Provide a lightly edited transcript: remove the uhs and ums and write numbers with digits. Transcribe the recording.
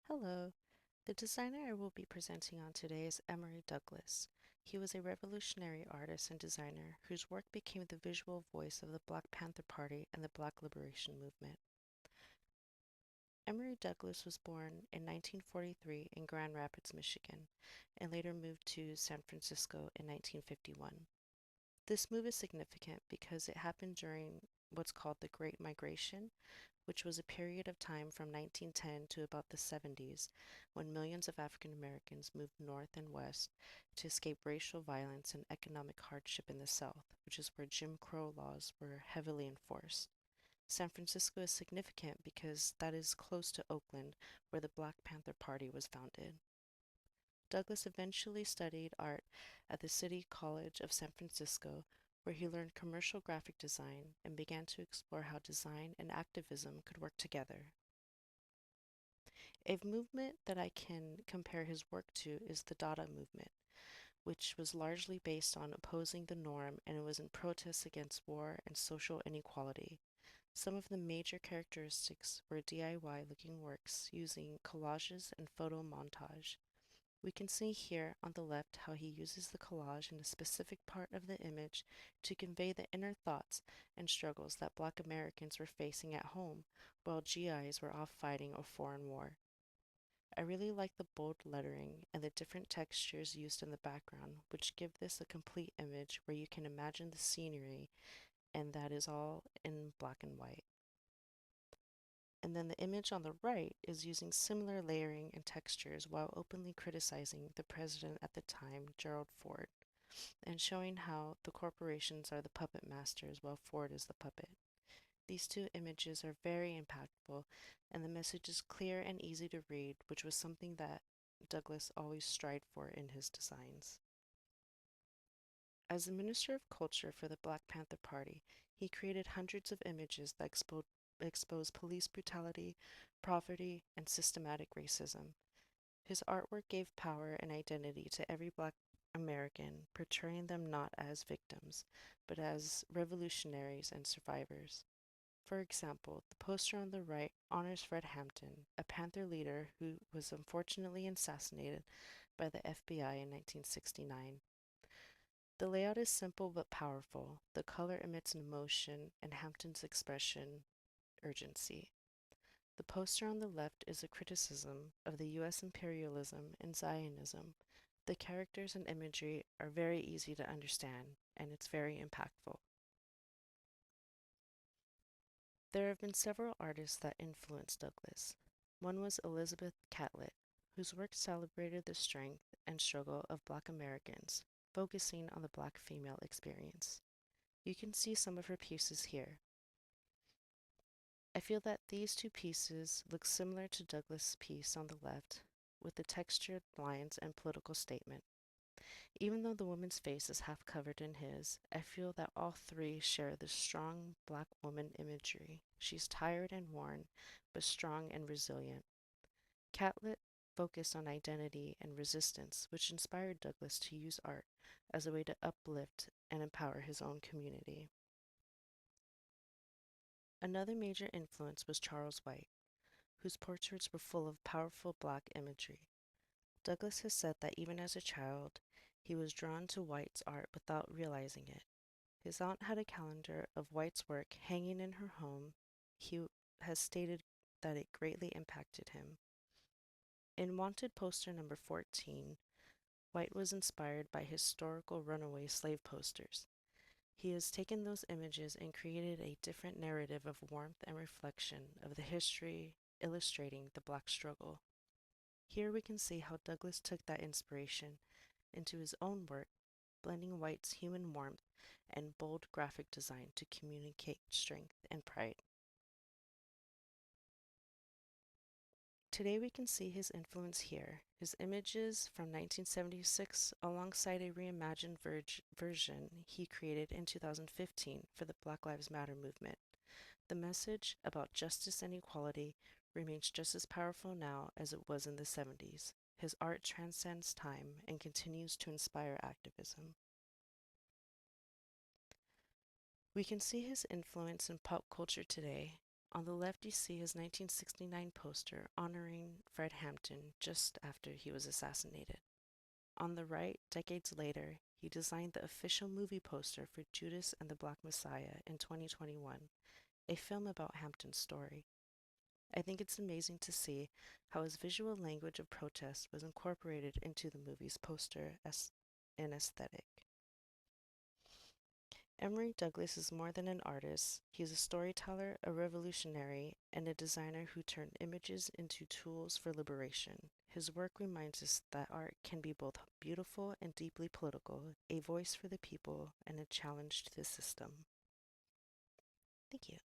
Hello. The designer I will be presenting on today is Emory Douglas. He was a revolutionary artist and designer whose work became the visual voice of the Black Panther Party and the Black Liberation Movement. Emory Douglas was born in 1943 in Grand Rapids, Michigan, and later moved to San Francisco in 1951. This move is significant because it happened during what's called the Great Migration, which was a period of time from 1910 to about the 70s when millions of African Americans moved north and west to escape racial violence and economic hardship in the South, which is where Jim Crow laws were heavily enforced. San Francisco is significant because that is close to Oakland, where the Black Panther Party was founded. Douglas eventually studied art at the City College of San Francisco, where he learned commercial graphic design and began to explore how design and activism could work together. A movement that I can compare his work to is the Dada movement, which was largely based on opposing the norm and it was in protest against war and social inequality. Some of the major characteristics were DIY looking works using collages and photo montage. We can see here on the left how he uses the collage in a specific part of the image to convey the inner thoughts and struggles that Black Americans were facing at home while GIs were off fighting a foreign war. I really like the bold lettering and the different textures used in the background, which give this a complete image where you can imagine the scenery, and that is all in black and white. And then the image on the right is using similar layering and textures while openly criticizing the president at the time, Gerald Ford, and showing how the corporations are the puppet masters while Ford is the puppet. These two images are very impactful, and the message is clear and easy to read, which was something that Douglas always strived for in his designs. As the Minister of Culture for the Black Panther Party, he created hundreds of images that expose police brutality, poverty, and systematic racism. His artwork gave power and identity to every Black American, portraying them not as victims, but as revolutionaries and survivors. For example, the poster on the right honors Fred Hampton, a Panther leader who was unfortunately assassinated by the FBI in 1969. The layout is simple but powerful. The color emits an emotion, and Hampton's expression urgency. The poster on the left is a criticism of the US imperialism and Zionism. The characters and imagery are very easy to understand, and it's very impactful. There have been several artists that influenced Douglas. One was Elizabeth Catlett, whose work celebrated the strength and struggle of Black Americans, focusing on the Black female experience. You can see some of her pieces here. I feel that these two pieces look similar to Douglas' piece on the left, with the textured lines and political statement. Even though the woman's face is half covered in his, I feel that all three share the strong Black woman imagery. She's tired and worn, but strong and resilient. Catlett focused on identity and resistance, which inspired Douglas to use art as a way to uplift and empower his own community. Another major influence was Charles White, whose portraits were full of powerful Black imagery. Douglas has said that even as a child, he was drawn to White's art without realizing it. His aunt had a calendar of White's work hanging in her home. He has stated that it greatly impacted him. In Wanted poster number 14, White was inspired by historical runaway slave posters. He has taken those images and created a different narrative of warmth and reflection of the history, illustrating the Black struggle. Here we can see how Douglas took that inspiration into his own work, blending White's human warmth and bold graphic design to communicate strength and pride. Today we can see his influence here, his images from 1976 alongside a reimagined version he created in 2015 for the Black Lives Matter movement. The message about justice and equality remains just as powerful now as it was in the 70s. His art transcends time and continues to inspire activism. We can see his influence in pop culture today. On the left, you see his 1969 poster honoring Fred Hampton just after he was assassinated. On the right, decades later, he designed the official movie poster for Judas and the Black Messiah in 2021, a film about Hampton's story. I think it's amazing to see how his visual language of protest was incorporated into the movie's poster as an aesthetic. Emory Douglas is more than an artist. He's a storyteller, a revolutionary, and a designer who turned images into tools for liberation. His work reminds us that art can be both beautiful and deeply political, a voice for the people, and a challenge to the system. Thank you.